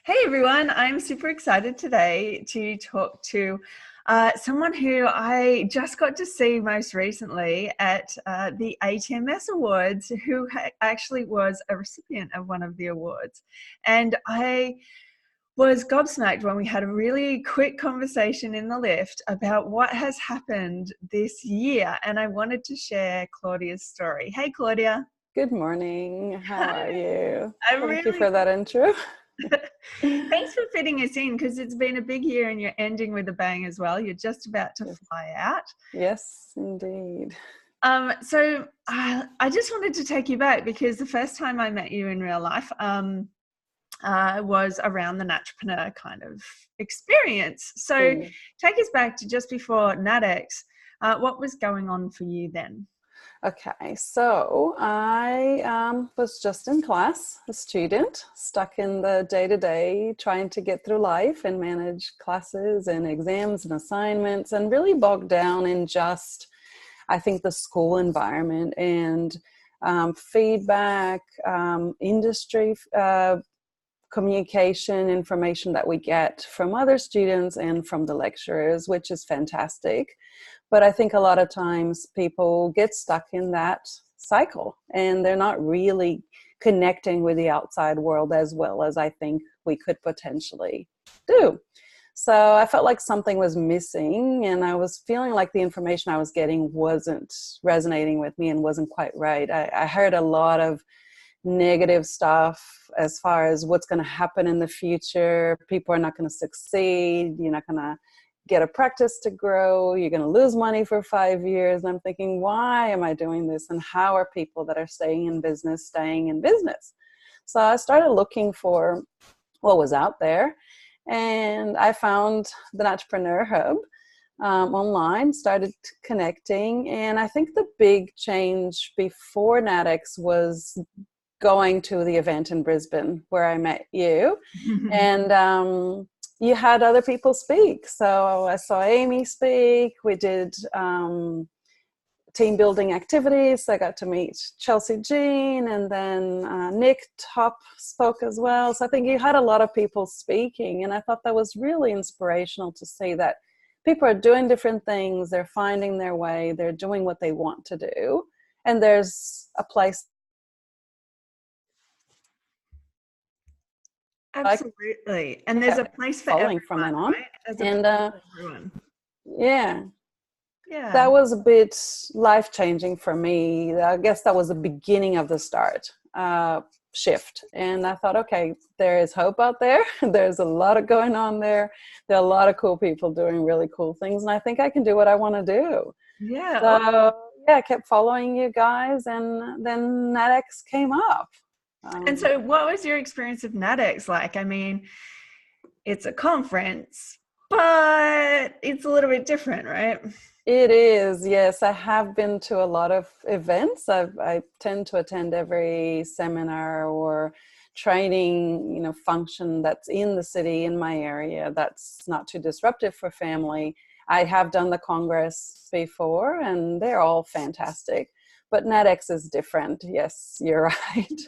Hey everyone, I'm super excited today to talk to someone who I just got to see most recently at the ATMS Awards, who actually was a recipient of one of the awards. And I was gobsmacked when we had a really quick conversation in the lift about what has happened this year. And I wanted to share Claudia's story. Hey, Claudia. Good morning. How are you? I'm Thank you really for that intro. Thanks for fitting us in because it's been a big year and you're ending with a bang as well. You're just about to Yes, fly out. yes, indeed. So I just wanted to take you back because the first time I met you in real life was around the Naturopreneur kind of experience. So Mm. take us back to just before NatEx. What was going on for you then? Okay, so I was just in class, a student, stuck in the day-to-day, trying to get through life and manage classes and exams and assignments, and really bogged down in just, I think, the school environment and feedback, industry communication information that we get from other students and from the lecturers, which is fantastic. But I think a lot of times people get stuck in that cycle and they're not really connecting with the outside world as well as I think we could potentially do. So I felt like something was missing, and I was feeling like the information I was getting wasn't resonating with me and wasn't quite right. I heard a lot of negative stuff as far as what's going to happen in the future. People are not going to succeed. You're not going to get a practice to grow. You're going to lose money for 5 years. And I'm thinking, why am I doing this? And how are people that are staying in business? So I started looking for what was out there. And I found the Naturopreneur Hub online, started connecting. And I think the big change before NatEx was going to the event in Brisbane where I met you, and you had other people speak. So I saw Amy speak. We did team building activities. I got to meet Chelsea Jean, and then Nick Top spoke as well. So I think you had a lot of people speaking, and I thought that was really inspirational to see that people are doing different things. They're finding their way. They're doing what they want to do. And there's a place like Absolutely. And there's a kept place for following from everyone, then on. right? There's a And place for everyone. yeah, Yeah. that was a bit life-changing for me. I guess that was the beginning of the start shift. And I thought, okay, there is hope out there. There's a lot of going on there. There are a lot of cool people doing really cool things. And I think I can do what I want to do. Yeah. So yeah, I kept following you guys. And then NatEx came up. And so what was your experience of NatEx like? I mean, it's a conference, but it's a little bit different, right? It is, yes. I have been to a lot of events. I tend to attend every seminar or training, function that's in the city, in my area, that's not too disruptive for family. I have done the Congress before, and they're all fantastic. But NatEx is different. Yes, you're right.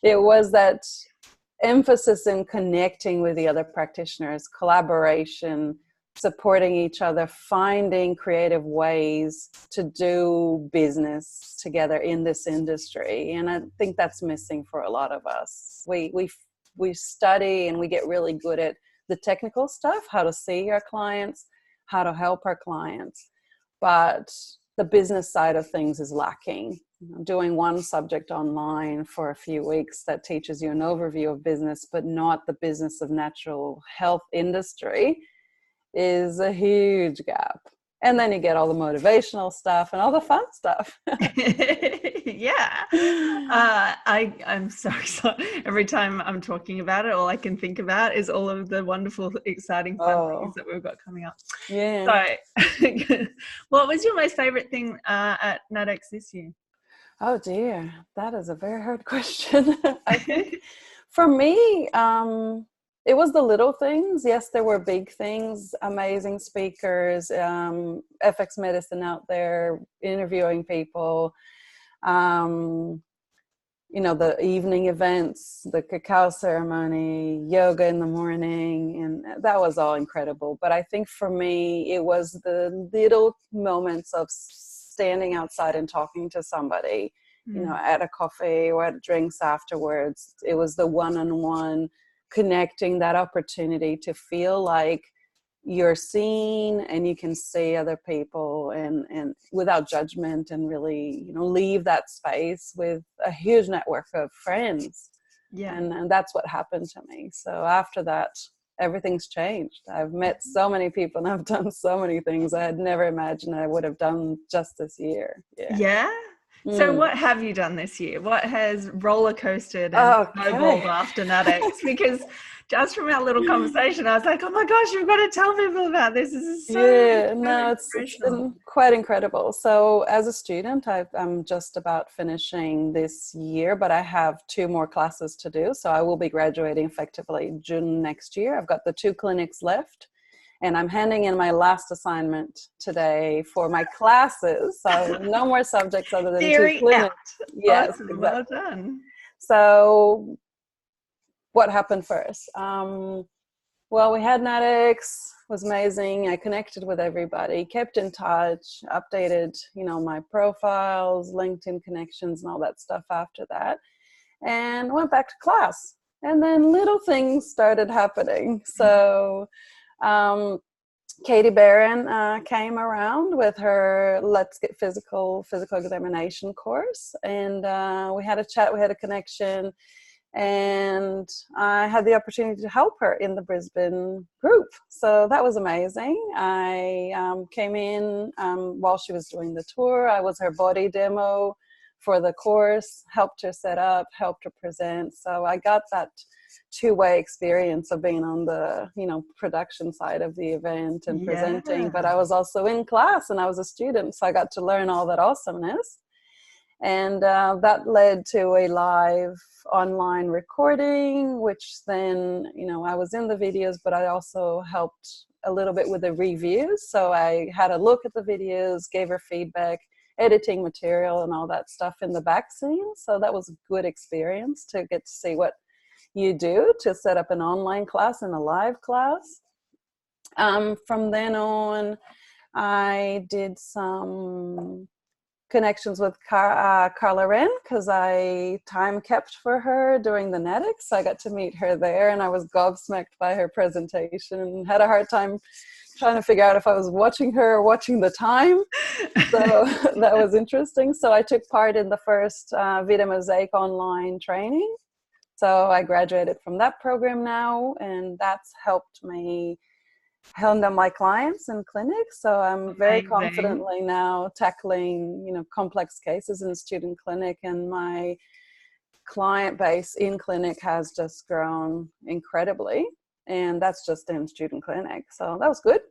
It was that emphasis in connecting with the other practitioners, collaboration, supporting each other, finding creative ways to do business together in this industry. And I think that's missing for a lot of us. We study and we get really good at the technical stuff, how to see our clients, how to help our clients. But the business side of things is lacking. I'm doing one subject online for a few weeks that teaches you an overview of business, but not the business of natural health industry, is a huge gap. And then you get all the motivational stuff and all the fun stuff. Yeah. I'm so excited. Every time I'm talking about it, all I can think about is all of the wonderful, exciting, fun things that we've got coming up. Yeah. So, what was your most favorite thing at NatEx this year? Oh dear, that is a very hard question. I think for me, it was the little things. Yes, there were big things, amazing speakers, FX medicine out there, interviewing people. you know, the evening events, the cacao ceremony, yoga in the morning, and that was all incredible. But I think for me, it was the little moments of standing outside and talking to somebody, you know, at a coffee or at drinks afterwards. It was the one-on-one connecting, that opportunity to feel like you're seen and you can see other people and without judgment, and really, you know, leave that space with a huge network of friends. And that's what happened to me. So after that, everything's changed. I've met so many people and I've done so many things I had never imagined I would have done just this year. So what have you done this year? What has roller coasted and snowballed after NatEx? Because just from our little conversation, I was like, oh my gosh, you've got to tell people about this. This is so it's been quite incredible. So as a student, I'm just about finishing this year, but I have 2 more classes to do. So I will be graduating effectively June next year. I've got the 2 clinics left. And I'm handing in my last assignment today for my classes. So no more subjects other than Theory 2 clinics. Out. Yes, awesome. exactly. Well done. So what happened first? Well, we had NatEx, was amazing. I connected with everybody, kept in touch, updated, you know, my profiles, LinkedIn connections and all that stuff after that, and went back to class. And then little things started happening. So Katie Barron came around with her Let's Get Physical Examination course, and we had a chat, we had a connection, and I had the opportunity to help her in the Brisbane group. So that was amazing. I came in while she was doing the tour. I was her body demo for the course, helped her set up, helped her present. So I got that 2-way experience of being on the, you know, production side of the event and presenting, but I was also in class and I was a student, so I got to learn all that awesomeness. And that led to a live online recording, which then, you know, I was in the videos, but I also helped a little bit with the reviews. So I had a look at the videos, gave her feedback, editing material and all that stuff in the back scene. So that was a good experience to get to see what you do to set up an online class and a live class. From then on, I did some connections with Carla Wrenn, because I time kept for her during the NatEx. I got to meet her there and I was gobsmacked by her presentation and had a hard time trying to figure out if I was watching her or watching the time. So that was interesting. So I took part in the first Vita Mosaic online training. So I graduated from that program now, and that's helped me handle my clients in clinics. So I'm very confidently now tackling, you know, complex cases in student clinic, and my client base in clinic has just grown incredibly, and that's just in student clinic. So that was good.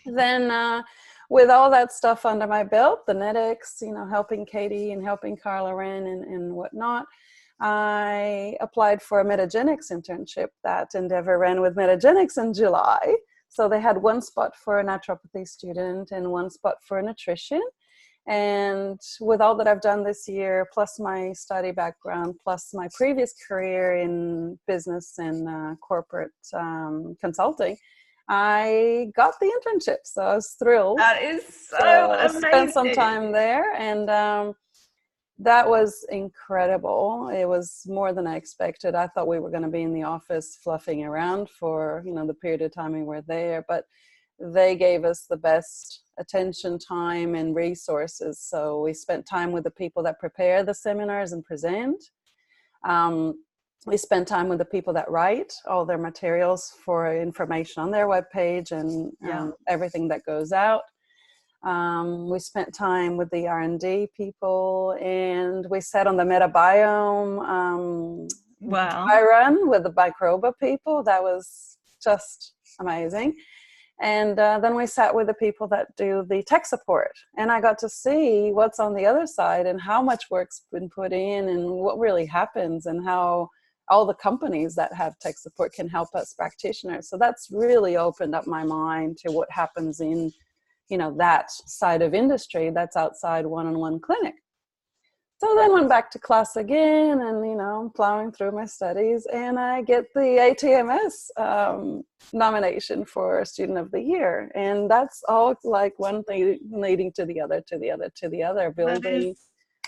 Then with all that stuff under my belt, the NatEx, you know, helping Katie and helping Carla Wrenn and whatnot, I applied for a Metagenics internship that Endeavor ran with Metagenics in July. So they had 1 spot for a naturopathy student and 1 spot for a nutrition. And with all that I've done this year, plus my study background, plus my previous career in business and corporate consulting, I got the internship. So I was thrilled. That is so amazing. I spent some time there, and that was incredible. It was more than I expected. I thought we were going to be in the office fluffing around for, you know, the period of time we were there, but they gave us the best attention, time, and resources. So we spent time with the people that prepare the seminars and present. We spent time with the people that write all their materials for information on their webpage and everything that goes out. We spent time with the R&D people, and we sat on the metabiome Barron with the microba people. That was just amazing. And then we sat with the people that do the tech support, and I got to see what's on the other side and how much work's been put in and what really happens and how all the companies that have tech support can help us practitioners. So that's really opened up my mind to what happens in, you know, that side of industry that's outside one-on-one clinic. So then went back to class again, and, you know, I'm plowing through my studies, and I get the ATMS nomination for Student of the Year. And that's all like one thing leading to the other, to the other, to the other, building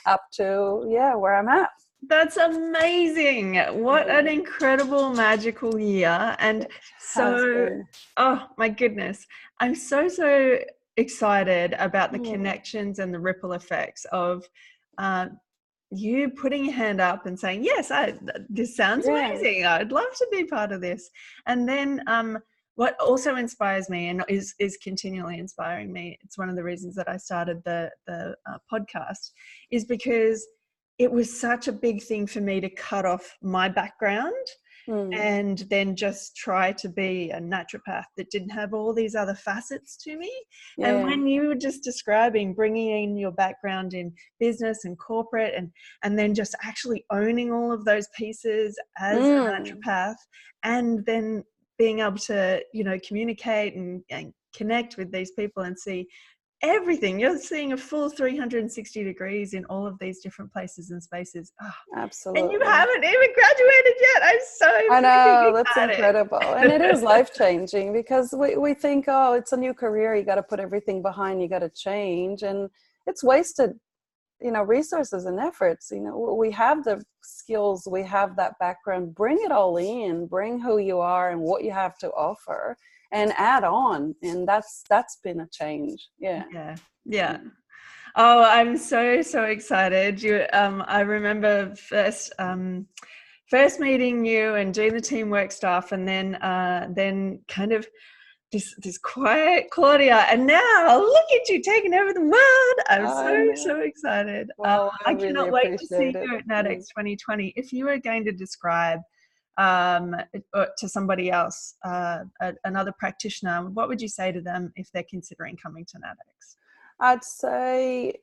up to, where I'm at. That's amazing. What an incredible, magical year. And so, oh my goodness, I'm so excited about the connections and the ripple effects of you putting your hand up and saying, yes, this sounds amazing. I'd love to be part of this. And then what also inspires me and is continually inspiring me, it's one of the reasons that I started the podcast, is because it was such a big thing for me to cut off my background and then just try to be a naturopath that didn't have all these other facets to me. And when you were just describing bringing in your background in business and corporate and then just actually owning all of those pieces as a naturopath, and then being able to, you know, communicate and connect with these people and see everything. You're seeing a full 360 degrees in all of these different places and spaces. Oh, absolutely. And you haven't even graduated yet. I'm so I know, that's incredible. And it is life-changing, because we think, oh, it's a new career, you got to put everything behind, you got to change, and it's wasted, you know, resources and efforts. You know, we have the skills, we have that background, bring it all in, bring who you are and what you have to offer, and add on. And that's been a change. Yeah. Oh, I'm so excited. I remember first meeting you and doing the teamwork stuff, and then kind of this quiet Claudia, and now look at you taking over the world. I'm so excited. Well, I cannot wait to see you at NatEx 2020. If you were going to describe to somebody else, another practitioner, what would you say to them if they're considering coming to NatEx? I'd say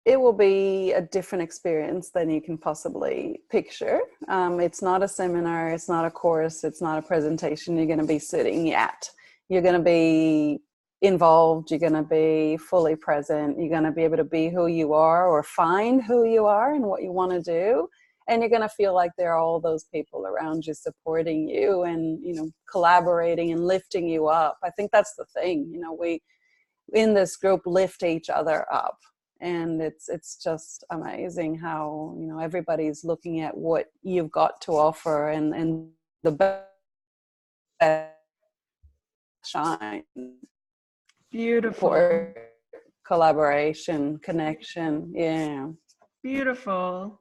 it will be a different experience than you can possibly picture. It's not a seminar, it's not a course, it's not a presentation you're going to be sitting at. You're going to be involved, you're going to be fully present, you're going to be able to be who you are or find who you are and what you want to do. And you're going to feel like there are all those people around you supporting you and, you know, collaborating and lifting you up. I think that's the thing. You know, we in this group lift each other up. And it's just amazing how, you know, everybody's looking at what you've got to offer and the best shine. Beautiful. For collaboration, connection. Yeah. Beautiful.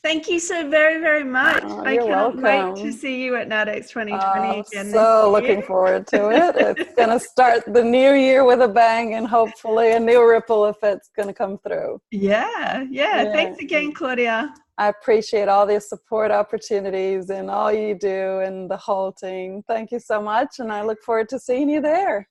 Thank you so very much. I cannot wait to see you at NatEx 2020 again. So looking forward to it. It's going to start the new year with a bang, and hopefully a new ripple effect's going to come through. Yeah. Thanks again, Claudia. I appreciate all the support opportunities and all you do and the whole team. Thank you so much, and I look forward to seeing you there.